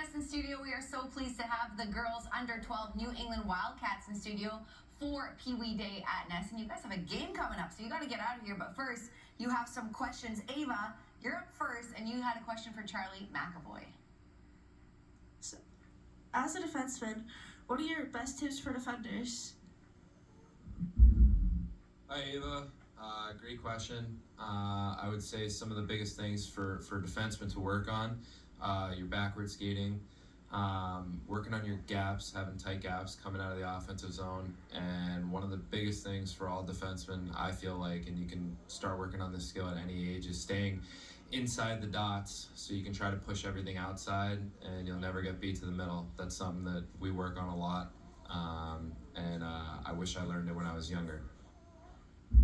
NESN studio, we are so pleased to have the girls under 12 New England Wildcats in studio for Pee Wee Day at NESN. You guys have a game coming up, so you got to get out of here. But first, you have some questions. Ava, you're up first, and you had a question for Charlie McAvoy. So, as a defenseman, what are your best tips for defenders? Hi, Ava. Great question. I would say some of the biggest things for defensemen to work on, your backward skating, working on your gaps, having tight gaps coming out of the offensive zone, and one of the biggest things for all defensemen, I feel like, and you can start working on this skill at any age, is staying inside the dots so you can try to push everything outside and you'll never get beat to the middle. That's something that we work on a lot, and I wish I learned it when I was younger.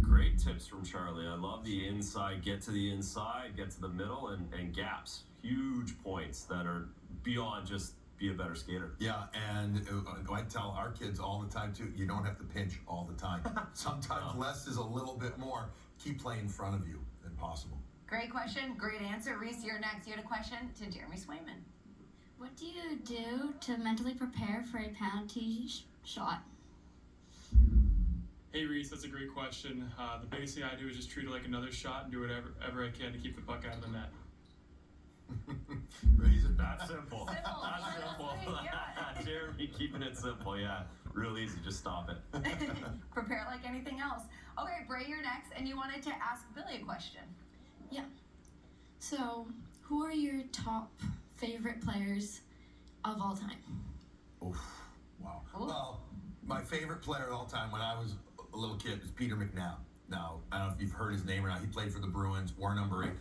Great tips from Charlie. I love the inside, get to the inside, get to the middle, and gaps. Huge points that are beyond just be a better skater. Yeah, and I tell our kids all the time too, you don't have to pinch all the time. Sometimes less is a little bit more. Keep playing in front of you if possible. Great question, great answer. Reese, you're next. You had a question to Jeremy Swayman. What do you do to mentally prepare for a penalty shot? Hey Reese, that's a great question. The biggest thing I do is just treat it like another shot and do whatever I can to keep the puck out of the net. Raise it. That's simple. That's Simple. simple. Yeah. Jeremy keeping it simple, yeah. Real easy, just stop it. Prepare like anything else. Okay, Bray, you're next, and you wanted to ask Billy a question. Yeah. So, who are your top favorite players of all time? Oof, wow. Ooh. Well, my favorite player of all time when I was a little kid was Peter McNabb. Now, I don't know if you've heard his name or not. He played for the Bruins, wore number 8.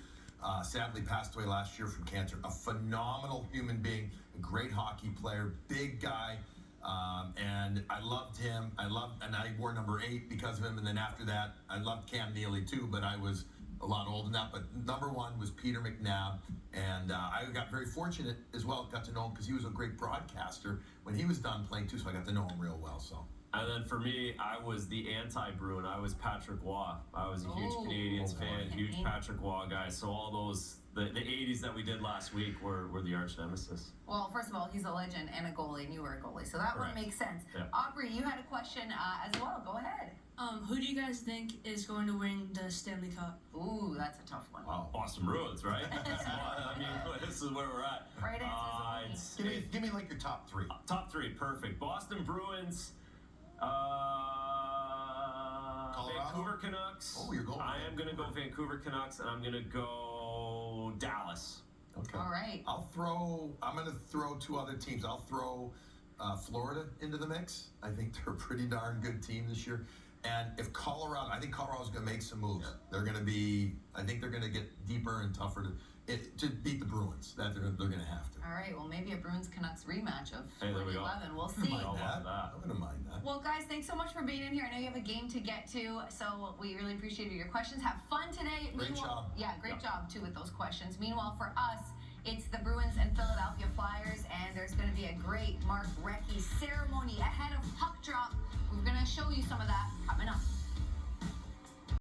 Sadly passed away last year from cancer. A phenomenal human being, a great hockey player, big guy, and I loved him. And I wore number 8 because of him. And then after that, I loved Cam Neely too, but I was a lot older than that. But number 1 was Peter McNabb, and I got very fortunate as well. Got to know him because he was a great broadcaster when he was done playing too. So I got to know him real well. So. And then for me, I was the anti-Bruin. I was Patrick Waugh. I was a huge Canadians fan, huge Patrick Waugh guy. So all those, the 80s that we did last week were the arch nemesis. Well, first of all, he's a legend and a goalie, and you were a goalie, so that one makes sense. Yeah. Aubrey, you had a question as well. Go ahead. Who do you guys think is going to win the Stanley Cup? Ooh, that's a tough one. Wow, Boston Bruins, right? I mean, this is where we're at. Right answers. Give me like your top 3. Top 3, perfect. Boston Bruins, Vancouver Canucks. Oh, you're going. I am going to go Vancouver Canucks, and I'm going to go Dallas. Okay. All right. I'm going to throw 2 other teams. I'll throw Florida into the mix. I think they're a pretty darn good team this year. And if I think Colorado's going to make some moves. They're going to I think they're going to get deeper and tougher to beat the Bruins. That they're going to have to. All right. Well, maybe a Bruins-Canucks rematch of Hey, there we go. 2011. We'll see. I wouldn't mind that. Well, guys, thanks so much for being in here. I know you have a game to get to, so we really appreciated your questions. Have fun today. Great job. Yeah, great job, too, with those questions. Meanwhile, for us, it's the Bruins and Philadelphia Flyers, and there's going to be a great Mark Recchi ceremony ahead of puck drop. We're going to show you some of that coming up.